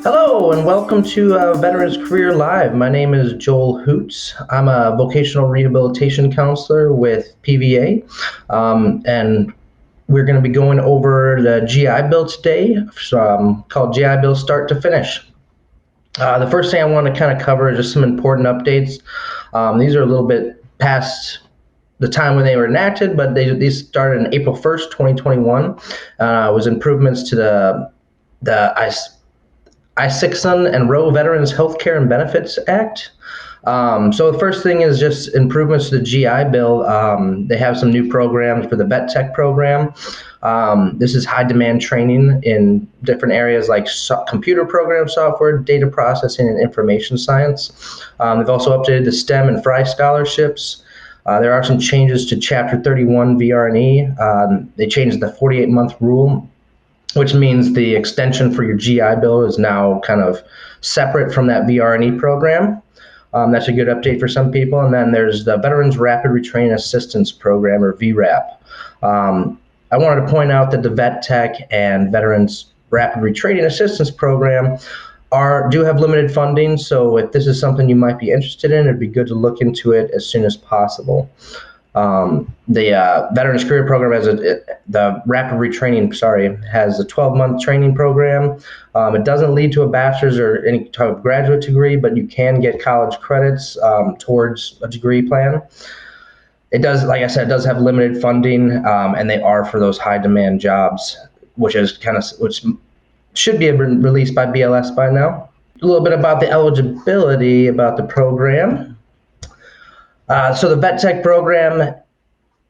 Hello and welcome to Veterans Career Live. My name is Joel Hoots. I'm a vocational rehabilitation counselor with PVA, and we're going to be going over the GI Bill today, called GI Bill Start to Finish. The first thing I want to kind of cover is just some important updates. These are a little bit past the time when they were enacted, but these started on April 1st, 2021. It was improvements to the I-6 and Row Veterans Healthcare and Benefits Act. So the first thing is just improvements to the GI Bill. They have some new programs for the Vet Tech program. This is high demand training in different areas like computer program software, data processing, and information science. They've also updated the STEM and FRI scholarships. There are some changes to Chapter 31 VR&E. They changed the 48-month rule, which means the extension for your GI Bill is now kind of separate from that VR&E program. That's a good update for some people. And then there's the Veterans Rapid Retraining Assistance Program, or VRAP. I wanted to point out that the Vet Tech and Veterans Rapid Retraining Assistance Program do have limited funding, so if this is something you might be interested in, it'd be good to look into it as soon as possible. The Veterans Career Program the Rapid Retraining, has a 12-month training program. It doesn't lead to a bachelor's or any type of graduate degree, but you can get college credits towards a degree plan. It does, like I said, it does have limited funding, and they are for those high-demand jobs, which should be released by BLS by now. A little bit about the eligibility about the program. So the Vet Tech program,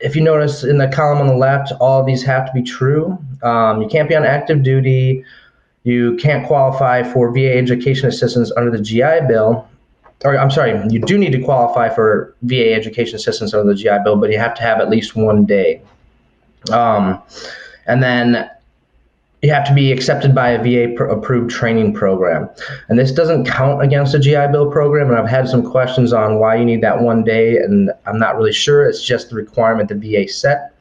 if you notice in the column on the left, all of these have to be true. You can't be on active duty. You can't qualify for VA education assistance under the GI Bill. Or I'm sorry, you do need to qualify for VA education assistance under the GI Bill, but you have to have at least 1 day. And then you have to be accepted by a VA-approved training program. And this doesn't count against the GI Bill program, and I've had some questions on why you need that 1 day, and I'm not really sure. It's just the requirement the VA set.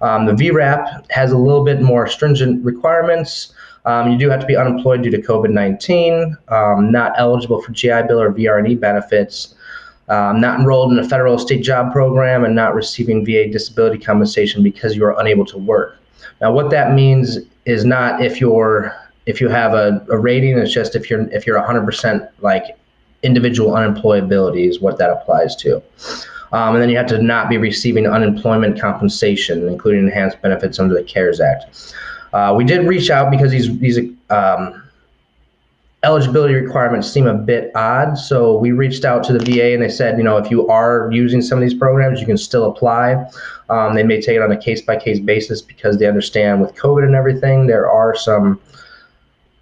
The VRAP has a little bit more stringent requirements. You do have to be unemployed due to COVID-19, not eligible for GI Bill or VR&E benefits, not enrolled in a federal or state job program, and not receiving VA disability compensation because you are unable to work. Now, what that means is not if you have a rating. It's just if you're 100% like individual unemployability is what that applies to. And then you have to not be receiving unemployment compensation, including enhanced benefits under the CARES Act. We did reach out because these eligibility requirements seem a bit odd. So we reached out to the VA and they said, if you are using some of these programs, you can still apply. They may take it on a case-by-case basis because they understand with COVID and everything, there are some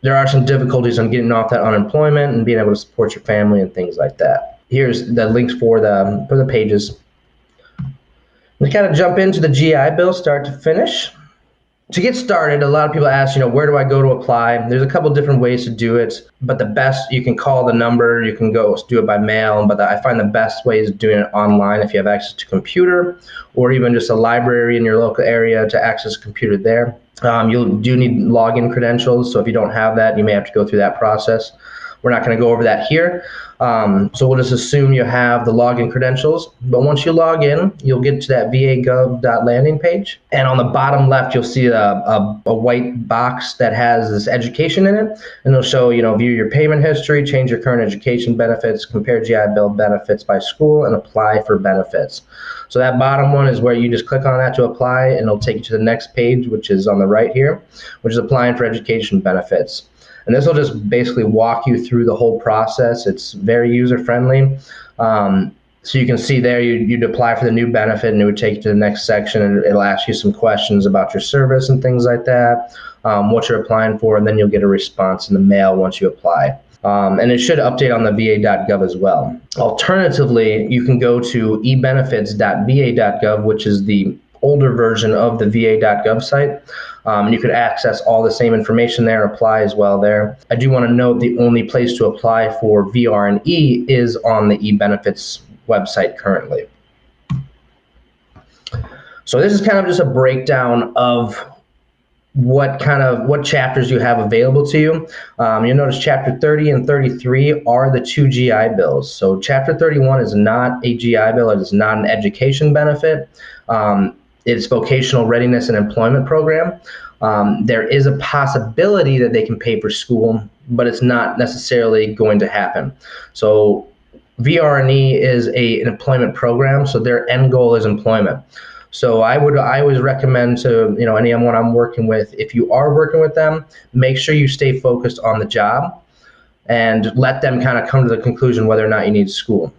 difficulties on getting off that unemployment and being able to support your family and things like that. Here's the links for the pages. Let's kind of jump into the GI Bill start to finish. To get started, a lot of people ask, where do I go to apply? There's a couple different ways to do it, but the best, you can call the number, you can go do it by mail, but I find the best way is doing it online if you have access to computer or even just a library in your local area to access a computer there. You do need login credentials, so if you don't have that, you may have to go through that process. We're not going to go over that here. So we'll just assume you have the login credentials. But once you log in, you'll get to that va.gov.landing page. And on the bottom left, you'll see a white box that has this education in it. And it'll show, view your payment history, change your current education benefits, compare GI Bill benefits by school, and apply for benefits. So that bottom one is where you just click on that to apply, and it'll take you to the next page, which is on the right here, which is applying for education benefits. And this will just basically walk you through the whole process. It's very user-friendly. So you can see there, you'd apply for the new benefit, and it would take you to the next section, and it'll ask you some questions about your service and things like that, what you're applying for, and then you'll get a response in the mail once you apply. And it should update on the va.gov as well. Alternatively, you can go to ebenefits.va.gov, which is the older version of the va.gov site. You could access all the same information there, apply as well there. I do want to note the only place to apply for VR&E is on the eBenefits website currently. So this is kind of just a breakdown of what chapters you have available to you. You'll notice chapter 30 and 33 are the two GI bills. So chapter 31 is not a GI bill. It is not an education benefit. It's vocational readiness and employment program. There is a possibility that they can pay for school, but it's not necessarily going to happen. So VRNE is an employment program, so their end goal is employment. So I always recommend to anyone I'm working with, if you are working with them, make sure you stay focused on the job and let them kind of come to the conclusion whether or not you need school.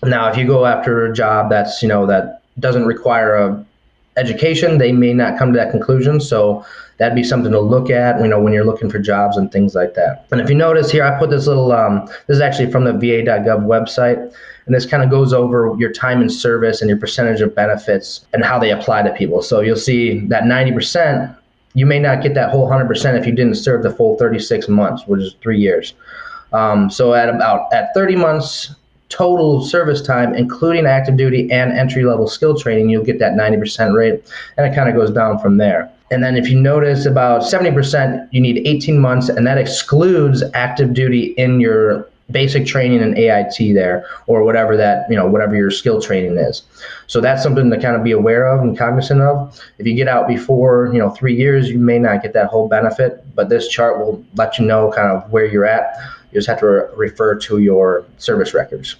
Now, if you go after a job that's that doesn't require a education, they may not come to that conclusion. So that'd be something to look at, when you're looking for jobs and things like that. And if you notice here, I put this little, this is actually from the va.gov website, and this kind of goes over your time in service and your percentage of benefits and how they apply to people. So you'll see that 90%, you may not get that whole 100% if you didn't serve the full 36 months, which is 3 years. So at 30 months, total service time, including active duty and entry-level skill training, you'll get that 90% rate, and it kind of goes down from there. And then if you notice, about 70%, you need 18 months, and that excludes active duty in your basic training and AIT there, or whatever whatever your skill training is. So that's something to kind of be aware of and cognizant of. If you get out before 3 years, you may not get that whole benefit, but this chart will let you know kind of where you're at. You just have to refer to your service records.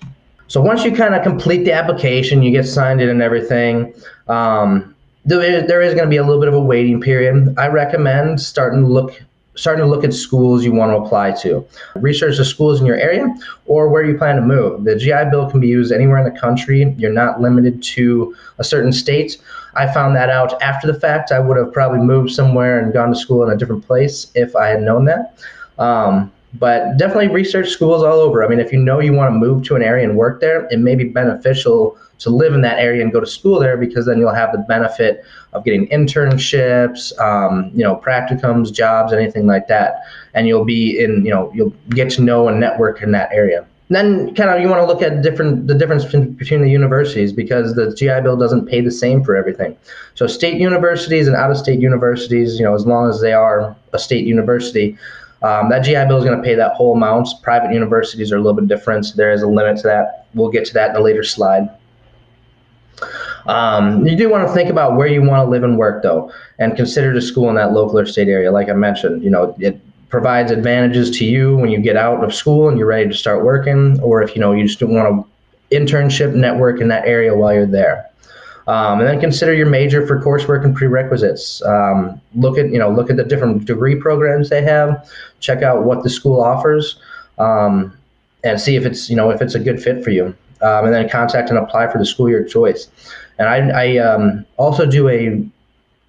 So once you kind of complete the application, you get signed in and everything, there is going to be a little bit of a waiting period. I recommend starting to look at schools you want to apply to. Research the schools in your area or where you plan to move. The GI Bill can be used anywhere in the country. You're not limited to a certain state. I found that out after the fact. I would have probably moved somewhere and gone to school in a different place if I had known that. But definitely research schools all over. I mean, if you want to move to an area and work there, it may be beneficial to live in that area and go to school there, because then you'll have the benefit of getting internships, practicums, jobs, anything like that. And you'll get to know and network in that area. Then kind of you want to look at the difference between the universities, because the GI Bill doesn't pay the same for everything. So state universities and out-of-state universities, as long as they are a state university, that GI Bill is going to pay that whole amount. Private universities are a little bit different. So there is a limit to that. We'll get to that in a later slide. You do want to think about where you want to live and work, though, and consider the school in that local or state area. Like I mentioned, it provides advantages to you when you get out of school and you're ready to start working, or if you just don't want to internship network in that area while you're there. And then consider your major for coursework and prerequisites. Look at the different degree programs they have. Check out what the school offers, and see if it's a good fit for you. And then contact and apply for the school of your choice. And I also do a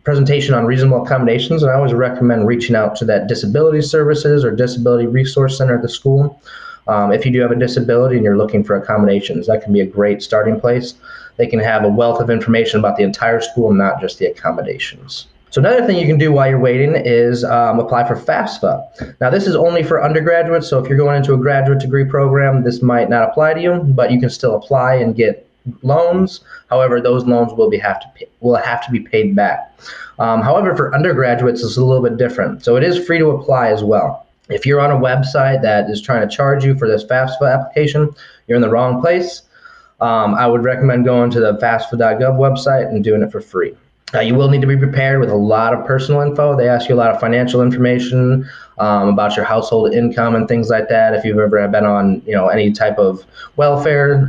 presentation on reasonable accommodations, and I always recommend reaching out to that disability services or disability resource center at the school. If you do have a disability and you're looking for accommodations, that can be a great starting place. They can have a wealth of information about the entire school, not just the accommodations. So another thing you can do while you're waiting is apply for FAFSA. Now, this is only for undergraduates, so if you're going into a graduate degree program, this might not apply to you, but you can still apply and get loans. However, those loans will have to be paid back. However, for undergraduates, it's a little bit different. So it is free to apply as well. If you're on a website that is trying to charge you for this FAFSA application, you're in the wrong place. I would recommend going to the FAFSA.gov website and doing it for free. You will need to be prepared with a lot of personal info. They ask you a lot of financial information about your household income and things like that. If you've ever been on, any type of welfare,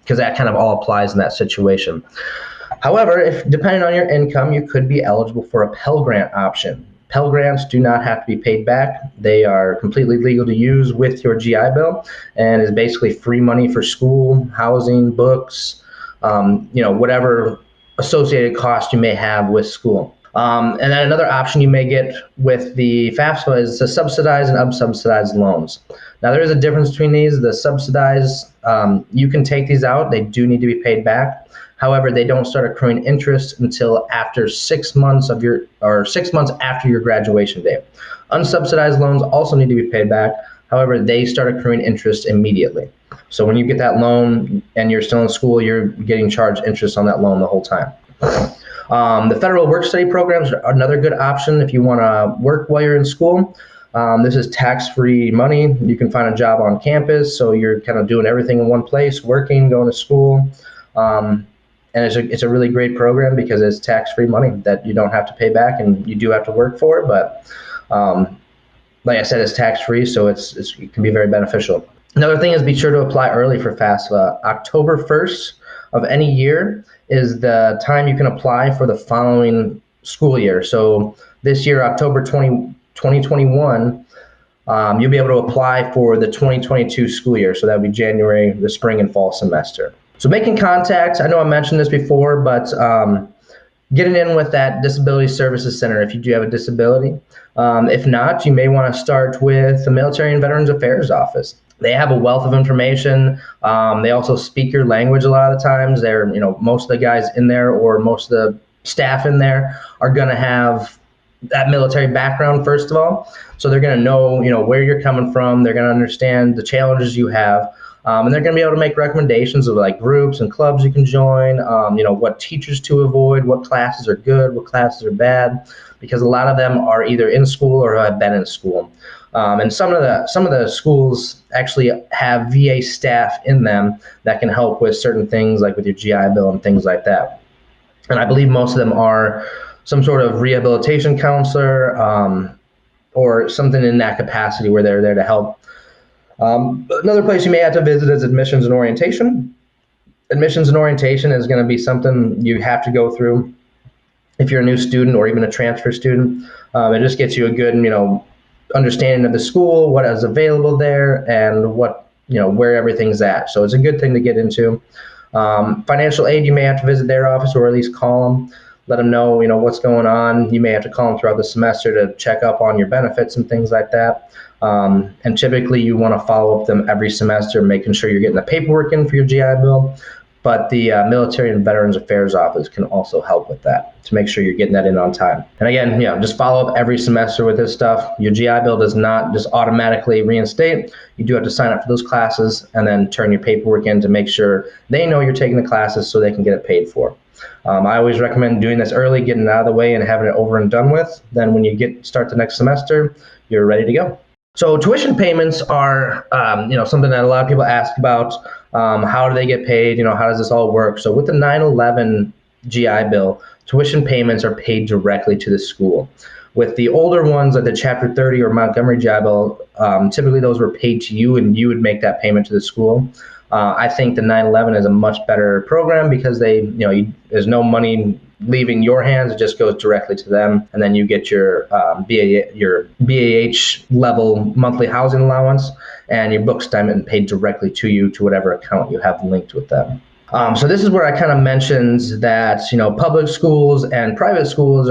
because that kind of all applies in that situation. However, if depending on your income, you could be eligible for a Pell Grant option. Pell Grants do not have to be paid back. They are completely legal to use with your GI Bill, and is basically free money for school, housing, books, whatever associated cost you may have with school. And then another option you may get with the FAFSA is the subsidized and unsubsidized loans. Now, there is a difference between these. The subsidized, you can take these out. They do need to be paid back. However, they don't start accruing interest until after 6 months after your graduation date. Unsubsidized loans also need to be paid back. However, they start accruing interest immediately. So when you get that loan and you're still in school, you're getting charged interest on that loan the whole time. The federal work study programs are another good option if you want to work while you're in school. This is tax-free money. You can find a job on campus, so you're kind of doing everything in one place, working, going to school. And it's a really great program because it's tax-free money that you don't have to pay back, and you do have to work for it, but like I said, it's tax-free, so it can be very beneficial. Another thing is be sure to apply early for FAFSA. October 1st of any year is the time you can apply for the following school year. So this year, October 2021, you'll be able to apply for the 2022 school year. So that would be January, the spring and fall semester. So making contact, I know I mentioned this before, but getting in with that Disability Services Center if you do have a disability. If not, you may want to start with the Military and Veterans Affairs Office. They have a wealth of information. They also speak your language a lot of the times. Most of the guys in there or most of the staff in there are going to have that military background, first of all. So they're going to know, where you're coming from. They're going to understand the challenges you have. And they're going to be able to make recommendations of like groups and clubs you can join, what teachers to avoid, what classes are good, what classes are bad, because a lot of them are either in school or have been in school. And some of the schools actually have VA staff in them that can help with certain things like with your GI Bill and things like that. And I believe most of them are some sort of rehabilitation counselor or something in that capacity where they're there to help. Another place you may have to visit is admissions and orientation. Admissions and orientation is going to be something you have to go through if you're a new student or even a transfer student. It just gets you a good, understanding of the school, what is available there, and where everything's at. So it's a good thing to get into. Financial aid, you may have to visit their office or at least call them, let them know, what's going on. You may have to call them throughout the semester to check up on your benefits and things like that. And typically you want to follow up them every semester, making sure you're getting the paperwork in for your GI Bill. But the Military and Veterans Affairs Office can also help with that to make sure you're getting that in on time. And again, just follow up every semester with this stuff. Your GI Bill does not just automatically reinstate. You do have to sign up for those classes and then turn your paperwork in to make sure they know you're taking the classes so they can get it paid for. I always recommend doing this early, getting it out of the way and having it over and done with. Then when you start the next semester, you're ready to go. So tuition payments are, something that a lot of people ask about. How do they get paid? How does this all work? So with the 9/11 GI Bill, tuition payments are paid directly to the school. With the older ones, like the Chapter 30 or Montgomery GI Bill, typically those were paid to you and you would make that payment to the school. I think the 9/11 is a much better program because there's no money leaving your hands. It just goes directly to them, and then you get your BAH level monthly housing allowance and your book stipend paid directly to you to whatever account you have linked with them. So this is where I kind of mentioned that public schools and private schools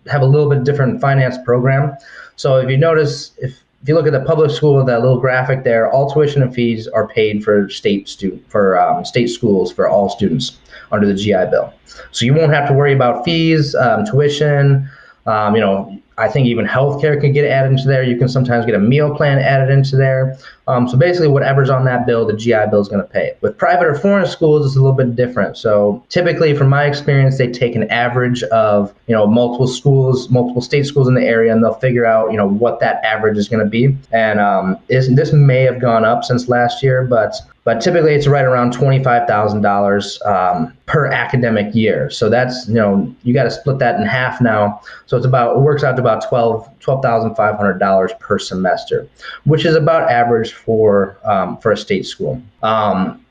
have a little bit different finance program. So if you notice, if you look at the public school, that little graphic there, all tuition and fees are paid for state schools for all students under the GI Bill. So you won't have to worry about fees, tuition. I think even healthcare can get added into there. You can sometimes get a meal plan added into there. So basically whatever's on that bill, the GI Bill is going to pay it. With private or foreign schools, it's a little bit different. So typically, from my experience, they take an average of, multiple state schools in the area, and they'll figure out, what that average is going to be. And this may have gone up since last year, but typically it's right around $25,000 per academic year. So that's, you got to split that in half now. So it works out to about $12,500 per semester, which is about average for a state school.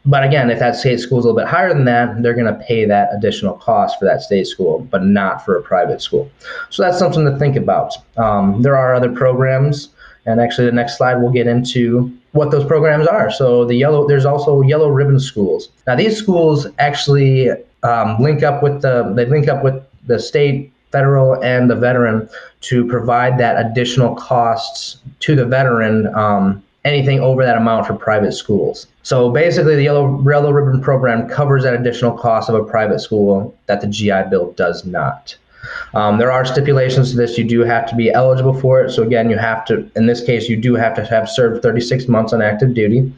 But again, if that state school is a little bit higher than that, they're going to pay that additional cost for that state school, but not for a private school. So that's something to think about. There are other programs, and actually the next slide we'll get into what those programs are. So there's also yellow ribbon schools. Now these schools actually link up with the state, federal, and the veteran to provide that additional costs to the veteran, anything over that amount for private schools. So basically the yellow ribbon program covers that additional cost of a private school that the GI Bill does not. There are stipulations to this. You do have to be eligible for it. So again, in this case, you do have to have served 36 months on active duty.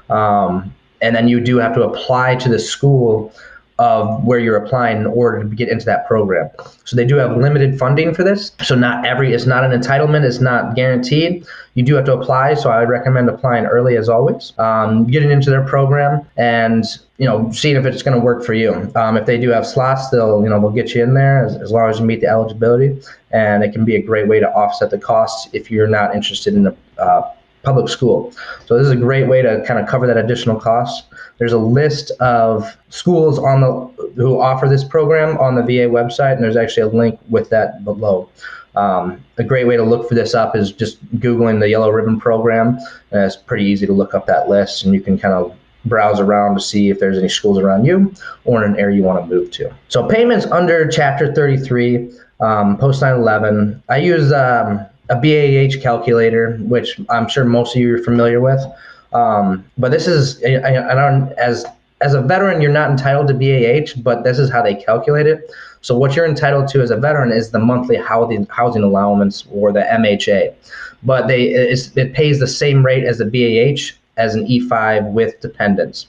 And then you do have to apply to the school of where you're applying in order to get into that program. So they do have limited funding for this. So it's not an entitlement, it's not guaranteed. You do have to apply, so I would recommend applying early as always, getting into their program and seeing if it's going to work for you. If they do have slots, they'll get you in there as long as you meet the eligibility, and it can be a great way to offset the costs if you're not interested in a public school. So this is a great way to kind of cover that additional cost. There's a list of schools who offer this program on the VA website, and there's actually a link with that below. A great way to look for this up is just Googling the Yellow Ribbon program, and it's pretty easy to look up that list, and you can kind of browse around to see if there's any schools around you or in an area you want to move to. So payments under Chapter 33, post 9/11, I use a BAH calculator, which I'm sure most of you are familiar with. But this is, as a veteran, you're not entitled to BAH, but this is how they calculate it. So what you're entitled to as a veteran is the monthly housing allowance, or the MHA. But it pays the same rate as the BAH as an E5 with dependents.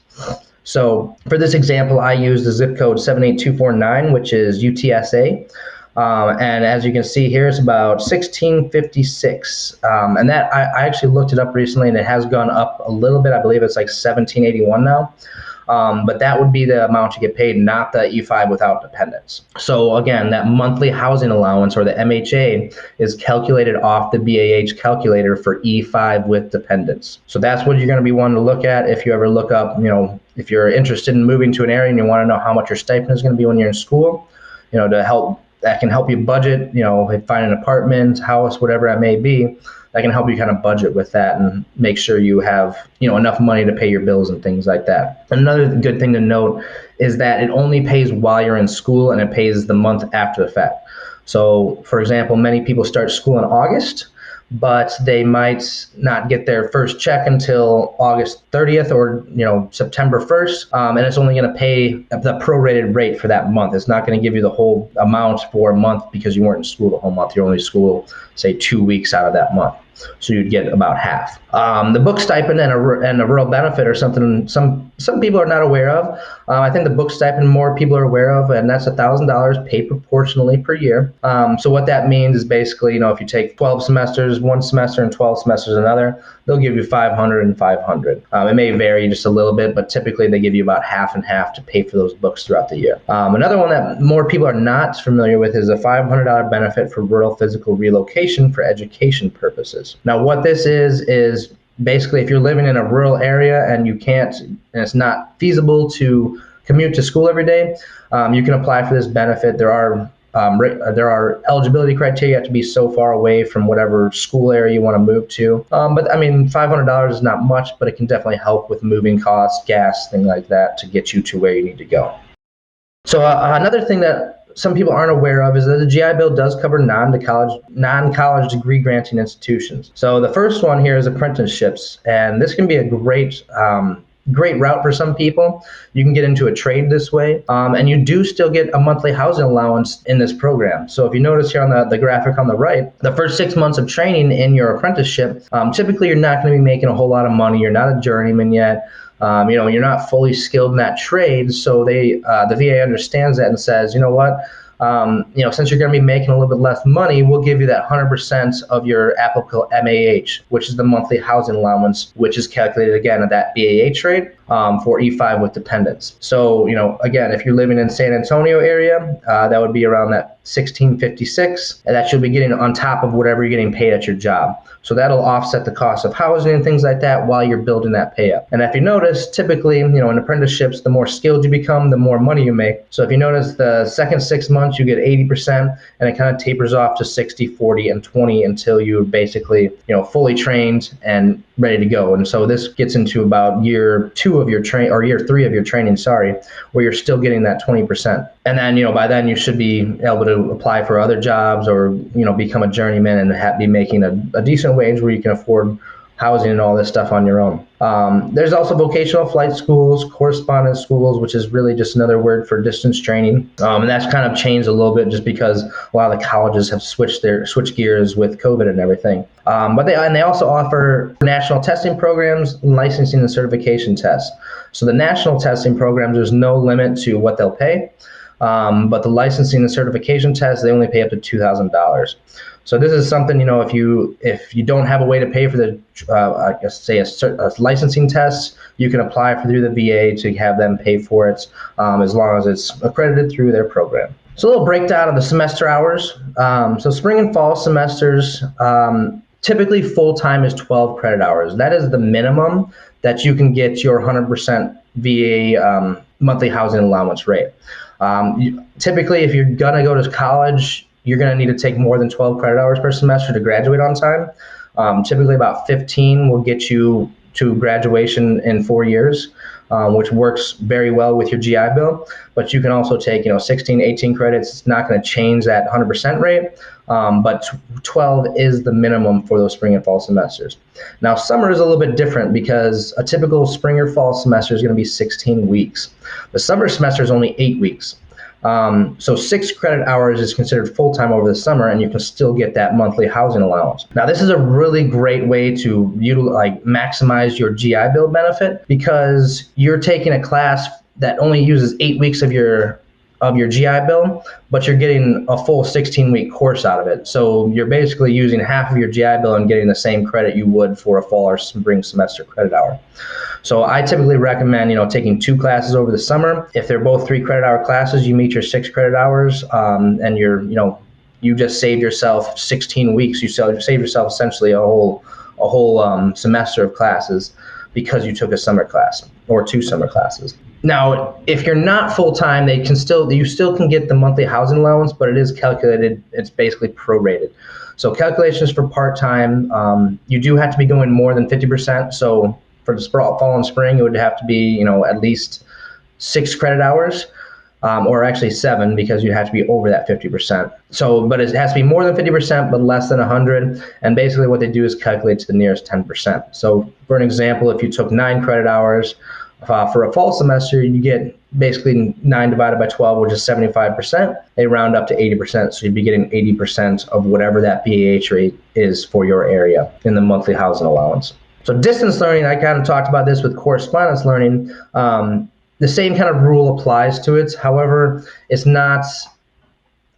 So for this example, I use the zip code 78249, which is UTSA. And as you can see here, it's about $16.56. And that I actually looked it up recently, and it has gone up a little bit. I believe it's like $17.81 now. But that would be the amount you get paid, not the E5 without dependents. So again, that monthly housing allowance, or the MHA, is calculated off the BAH calculator for E5 with dependents. So that's what you're going to be wanting to look at if you ever look up, if you're interested in moving to an area and you want to know how much your stipend is going to be when you're in school, that can help you budget, find an apartment, house, whatever it may be. That can help you kind of budget with that and make sure you have, enough money to pay your bills and things like that. Another good thing to note is that it only pays while you're in school, and it pays the month after the fact. So, for example, many people start school in August, but they might not get their first check until August 30th or September 1st, and it's only going to pay the prorated rate for that month. It's not going to give you the whole amount for a month because you weren't in school the whole month. You're only in school, say, 2 weeks out of that month. So you'd get about half. The book stipend and a rural benefit are something some people are not aware of. I think the book stipend more people are aware of, and that's $1,000 paid proportionally per year. So what that means is basically, if you take 12 semesters one semester and 12 semesters another, they'll give you $500 and $500. It may vary just a little bit, but typically they give you about half and half to pay for those books throughout the year. Another one that more people are not familiar with is a $500 benefit for rural physical relocation for education purposes. Now, what this is basically if you're living in a rural area and it's not feasible to commute to school every day, you can apply for this benefit. There are eligibility criteria. You have to be so far away from whatever school area you want to move to. But I mean, $500 is not much, but it can definitely help with moving costs, gas, things like that, to get you to where you need to go. So another thing that some people aren't aware of is that the GI Bill does cover non-college degree granting institutions. So the first one here is apprenticeships, and this can be a great route for some people. You can get into a trade this way, and you do still get a monthly housing allowance in this program. So if you notice here on the graphic on the right, the first 6 months of training in your apprenticeship, typically you're not going to be making a whole lot of money. You're not a journeyman yet. You're not fully skilled in that trade, so the VA understands that and says, you know what, since you're going to be making a little bit less money, we'll give you that 100% of your applicable MAH, which is the monthly housing allowance, which is calculated again at that BAH rate for E5 with dependents. So, again, if you're living in San Antonio area, that would be around that $16.56, and that you'll be getting on top of whatever you're getting paid at your job. So that'll offset the cost of housing and things like that while you're building that pay up. And if you notice, typically, in apprenticeships, the more skilled you become, the more money you make. So if you notice, the second 6 months, you get 80%, and it kind of tapers off to 60, 40, and 20 until you're basically, fully trained and ready to go. And so this gets into about year 2 of your year 3 of your training, where you're still getting that 20%. And then, by then you should be able to apply for other jobs or, become a journeyman and be making a decent wage where you can afford housing and all this stuff on your own. There's also vocational flight schools, correspondence schools, which is really just another word for distance training. And that's kind of changed a little bit just because a lot of the colleges have switched gears with COVID and everything. But they also offer national testing programs, licensing and certification tests. So the national testing programs, there's no limit to what they'll pay. But the licensing and certification tests, they only pay up to $2,000. So this is something, if you don't have a way to pay for the, I guess say a licensing test, you can apply through the VA to have them pay for it, as long as it's accredited through their program. So a little breakdown of the semester hours. So spring and fall semesters, typically full-time is 12 credit hours. That is the minimum that you can get your 100% VA monthly housing allowance rate. Typically, if you're gonna go to college, you're going to need to take more than 12 credit hours per semester to graduate on time. Typically about 15 will get you to graduation in 4 years, which works very well with your GI Bill. But you can also take 16, 18 credits. It's not going to change that 100% rate, but 12 is the minimum for those spring and fall semesters. Now summer is a little bit different because a typical spring or fall semester is going to be 16 weeks. The summer semester is only 8 weeks. So 6 credit hours is considered full-time over the summer, and you can still get that monthly housing allowance. Now, this is a really great way to maximize your GI Bill benefit because you're taking a class that only uses 8 weeks of your GI Bill, but you're getting a full 16-week course out of it. So you're basically using half of your GI Bill and getting the same credit you would for a fall or spring semester credit hour. So I typically recommend, taking 2 classes over the summer. If they're both 3 credit hour classes, you meet your 6 credit hours, and you just saved yourself 16 weeks. You saved yourself essentially a whole semester of classes because you took a summer class or 2 summer classes. Now, if you're not full-time, you still can get the monthly housing allowance, but it is calculated, it's basically prorated. So calculations for part-time, you do have to be going more than 50%. So for the fall and spring, it would have to be, at least 6 credit hours, or actually 7 because you have to be over that 50%. So, but it has to be more than 50%, but less than 100. And basically what they do is calculate to the nearest 10%. So for an example, if you took 9 credit hours, for a fall semester, you get basically 9 divided by 12, which is 75%. They round up to 80%, so you'd be getting 80% of whatever that BAH rate is for your area in the monthly housing allowance. So distance learning, I kind of talked about this with correspondence learning. The same kind of rule applies to it. However, it's not,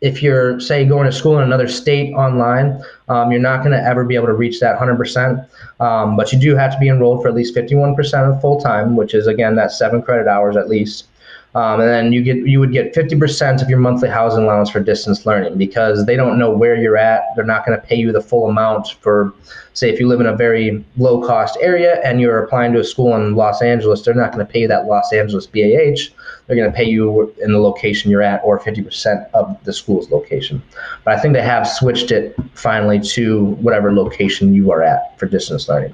if you're, say, going to school in another state online, you're not going to ever be able to reach that 100%. But you do have to be enrolled for at least 51% of full-time, which is, again, that 7 credit hours at least. And then you would get 50% of your monthly housing allowance for distance learning because they don't know where you're at. They're not going to pay you the full amount for, say, if you live in a very low-cost area and you're applying to a school in Los Angeles, they're not going to pay you that Los Angeles BAH. They're going to pay you in the location you're at or 50% of the school's location. But I think they have switched it finally to whatever location you are at for distance learning.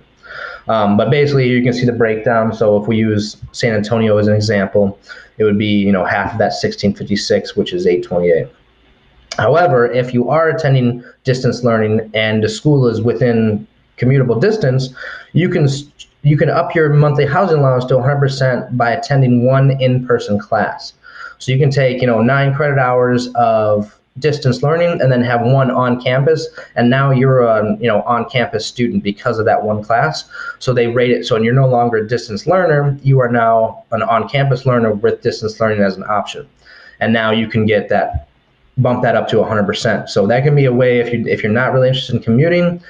But basically, you can see the breakdown. So if we use San Antonio as an example, it would be half of that 1656, which is 828. However, if you are attending distance learning and the school is within commutable distance, you can up your monthly housing allowance to 100% by attending 1 in-person class. So you can take 9 credit hours of distance learning and then have 1 on campus, and now you're an on-campus student because of that 1 class. So they rate it, so you're no longer a distance learner, you are now an on-campus learner with distance learning as an option. And now you can get that, bump that up to 100%. So that can be a way if you're not really interested in commuting,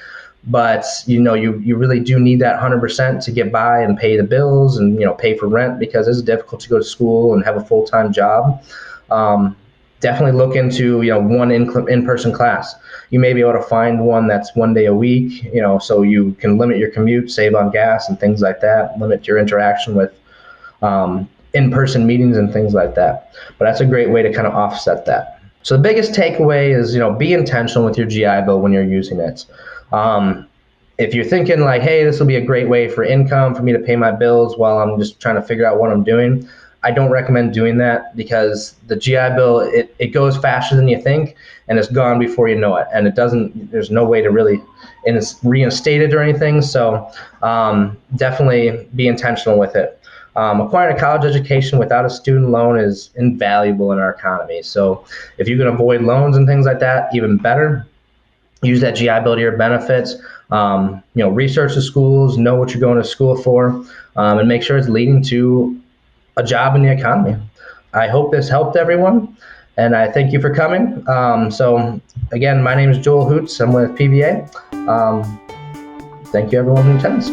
but you really do need that 100% to get by and pay the bills and pay for rent because it's difficult to go to school and have a full-time job. Definitely look into 1 in-person class. You may be able to find one that's 1 day a week, so you can limit your commute, save on gas and things like that, limit your interaction with in-person meetings and things like that. But that's a great way to kind of offset that. So the biggest takeaway is be intentional with your GI Bill when you're using it. If you're thinking like, hey, this will be a great way for income for me to pay my bills while I'm just trying to figure out what I'm doing, I don't recommend doing that, because the GI Bill, it goes faster than you think, and it's gone before you know it. And there's no way to really reinstate it or anything. So definitely be intentional with it. Acquiring a college education without a student loan is invaluable in our economy. So if you can avoid loans and things like that, even better. Use that GI Bill to your benefits. Research the schools, know what you're going to school for, and make sure it's leading to a job in the economy. I hope this helped everyone, and I thank you for coming. So again, my name is Joel Hoots. I'm with PVA. Thank you everyone who attends.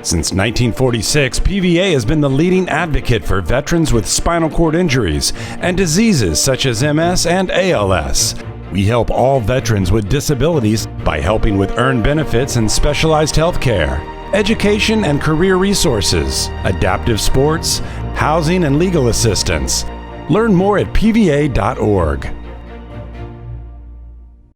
Since 1946, PVA has been the leading advocate for veterans with spinal cord injuries and diseases such as MS and ALS. We help all veterans with disabilities by helping with earned benefits and specialized health care, education and career resources, adaptive sports, housing and legal assistance. Learn more at pva.org.